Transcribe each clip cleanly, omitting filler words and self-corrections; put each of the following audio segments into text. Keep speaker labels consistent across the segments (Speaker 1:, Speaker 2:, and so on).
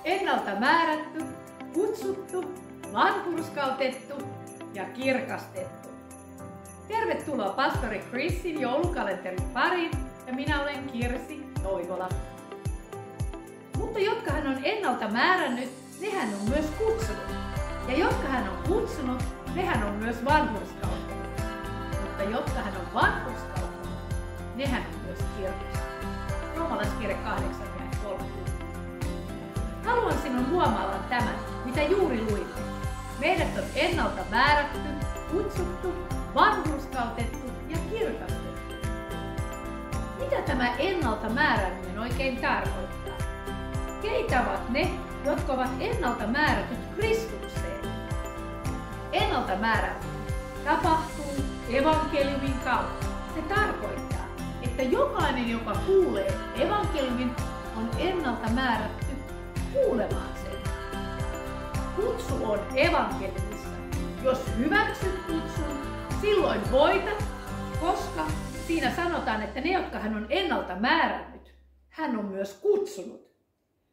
Speaker 1: ennalta määrätty, kutsuttu, vanhurskautettu ja kirkastettu. Tervetuloa pastori Chrisin joulukalenterin pariin ja minä olen Kirsi Toivola. Mutta jotka hän on ennalta määrännyt, ne hän on myös kutsunut. Ja jotka hän on kutsunut, ne hän on myös vanhurskauttanut. Mutta jotka hän on vanhurskauttanut, ne hän on myös kirkastettu. Roomalaiskirje 8:30. Haluan sinun huomaavan tämän, mitä juuri luimme. Meidät on ennalta määrätty, kutsuttu, vanhurskautettu ja kirkastettu. Mitä tämä ennalta määrääminen oikein tarkoittaa? Keitä ovat ne, jotka ovat ennalta määrätyt Kristukseen? Ennalta määrääminen tapahtuu evankeliumin kautta. Se tarkoittaa, että jokainen, joka kuulee evankeliumin, on ennalta määrätty kuulemaan sen. Kutsu on evankeliumissa. Jos hyväksyt kutsun, silloin voitat, koska siinä sanotaan, että ne, jotka hän on ennalta määrännyt, hän on myös kutsunut.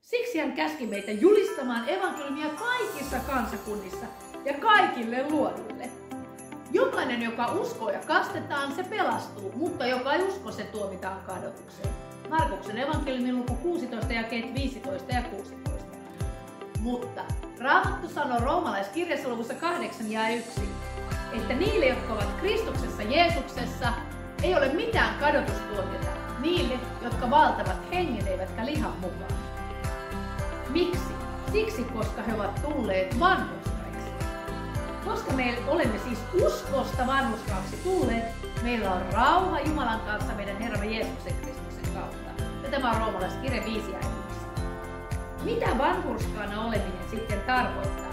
Speaker 1: Siksi hän käski meitä julistamaan evankeliumia kaikissa kansakunnissa ja kaikille luoduille. Jokainen, joka uskoo ja kastetaan, se pelastuu, mutta joka ei usko, se tuomitaan kadotukseen. Markuksen evankeliumin luku 16, jakeet 15 ja 16. Mutta Raamattu sanoo roomalaiskirjassa luvussa 8 ja 1, että niille, jotka ovat Kristuksessa Jeesuksessa, ei ole mitään kadotustuomiota niille, jotka valtavat hengen eivätkä lihan mukaan. Miksi? Siksi, koska he ovat tulleet vanhurskaiksi. Koska me olemme siis uskosta vanhurskaaksi tulleet, meillä on rauha Jumalan kanssa meidän Herramme Jeesuksen Kristuksen kautta. Ja tämä on roomalaiskirje 5 ja 1. Mitä vanhurskaana oleminen sitten tarkoittaa?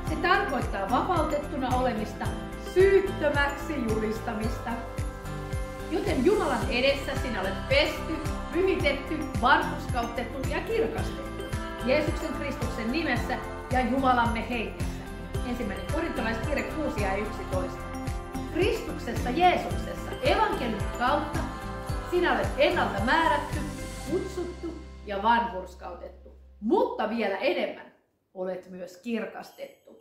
Speaker 1: Se tarkoittaa vapautettuna olemista, syyttömäksi julistamista. Joten Jumalan edessä sinä olet pesty, pyhitetty, vanhurskautettu ja kirkastettu Jeesuksen Kristuksen nimessä ja Jumalamme hengessä. 1. Korintolaiskirje 6 ja 11. Kristuksessa Jeesuksessa evankeliumin kautta sinä olet ennalta määrätty, kutsuttu ja vanhurskautettu. Mutta vielä enemmän olet myös kirkastettu.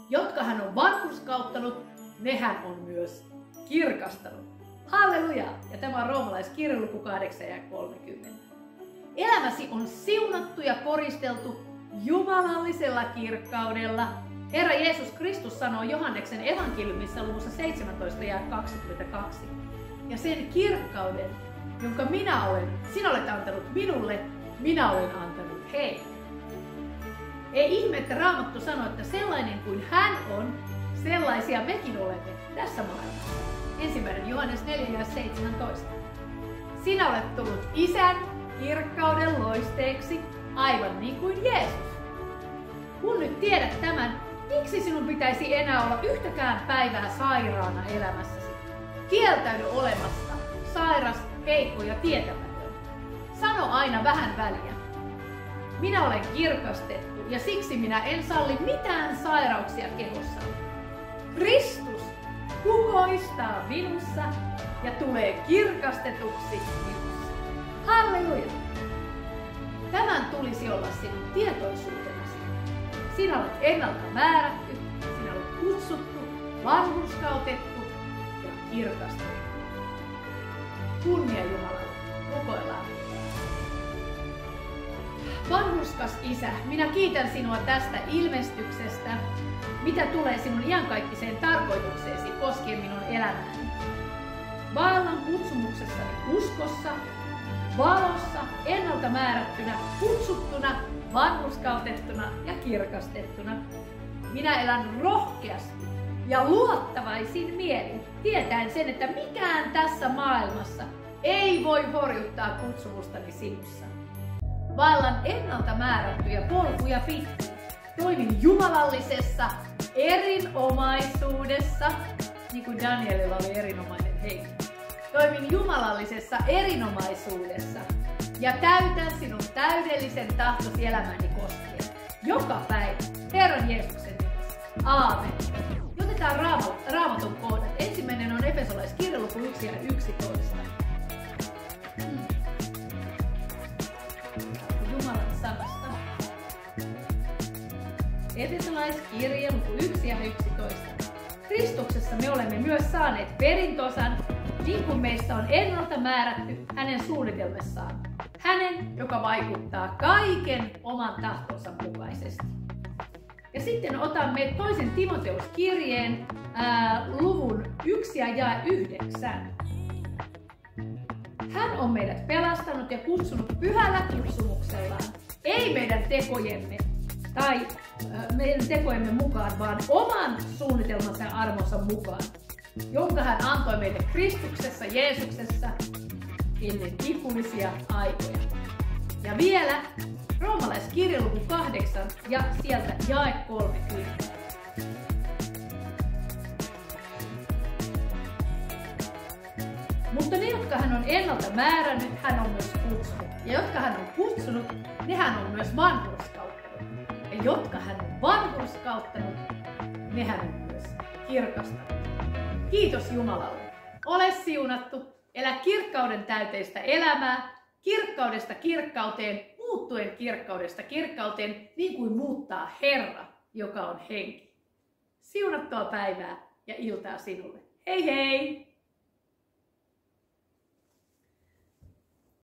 Speaker 1: Jotka hän on vanhurskauttanut, ne hän on myös kirkastanut. Halleluja! Ja tämä on roomalaiskirje luku 8 ja 30. Elämäsi on siunattu ja koristeltu jumalallisella kirkkaudella. Herra Jeesus Kristus sanoo Johanneksen evankeliumissa luvussa 17 ja 22. Ja sen kirkkauden, jonka sinä olet antanut minulle, minä olen antanut heille. Ei ihme, että Raamattu sanoo, että sellainen kuin hän on, sellaisia mekin olemme tässä maailmassa. 1. Johannes 4 ja 17. Sinä olet tullut Isän kirkkauden loisteeksi, aivan niin kuin Jeesus. Kun nyt tiedät tämän, miksi sinun pitäisi enää olla yhtäkään päivää sairaana elämässäsi? Kieltäydy olemasta sairas, heikko ja tietämätön. Sano aina vähän väliä. Minä olen kirkastettu ja siksi minä en salli mitään sairauksia kehossani. Kristus kukoistaa minussa ja tulee kirkastetuksi minussa. Halleluja! Tämän tulisi olla sinun tietoisuutenasi. Sinä olet ennalta määrätty, sinä olet kutsuttu, vanhurskautettu ja kirkastettu. Kunnia Jumalalle, rukoillaan. Vanhurskas Isä, minä kiitän sinua tästä ilmestyksestä, mitä tulee sinun iankaikkiseen tarkoitukseesi koskien minun elämääni. Vaellan kutsumuksessani uskossa, valossa, ennalta määrättynä, kutsuttuna, vanhurskautettuna ja kirkastettuna. Minä elän rohkeasti ja luottavaisin mielin, tietäen sen, että mikään tässä maailmassa ei voi horjuttaa kutsumustani sinussa. Vaellan ennalta määrättyjä polkuja pitkin. Toimin jumalallisessa erinomaisuudessa, niin kuin Danielilla oli erinomainen henki. Toimin jumalallisessa erinomaisuudessa ja täytän sinun täydellisen tahtosi elämäni koskien. Joka päivä, Herran Jeesuksen nimessä. Aamen. Otetaan Raamatun kohdat. Ensimmäinen on Efesolaiskirje luku 1 ja 11. Jumalan sana. Efesolaiskirje luku 1 ja 11. Kristuksessa me olemme myös saaneet perintöosan, niin kuin meistä on ennalta määrätty hänen suunnitelmassaan. Hänen, joka vaikuttaa kaiken oman tahtonsa mukaisesti. Ja sitten otamme toisen Timoteuskirjeen luvun 1 ja jae 9. Hän on meidät pelastanut ja kutsunut pyhällä kutsumuksellaan, ei meidän tekojemme tai meidän tekojemme mukaan, vaan oman suunnitelmansa ja armonsa mukaan, jonka hän antoi meille Kristuksessa, Jeesuksessa ennen ikuisia aikoja. Ja vielä Roomalaiskirje luku 8 ja sieltä jae 30. Mutta ne, jotka hän on ennalta määrännyt, hän on myös kutsunut. Ja jotka hän on kutsunut, ne hän on myös vanhurskauttanut. Ja jotka hän on vanhurskauttanut, ne hän on myös kirkastanut. Kiitos Jumalalle. Ole siunattu. Elä kirkkauden täyteistä elämää. Kirkkaudesta kirkkauteen, muuttuen kirkkaudesta kirkkauteen, niin kuin muuttaa Herra, joka on henki. Siunattua päivää ja iltaa sinulle. Hei hei!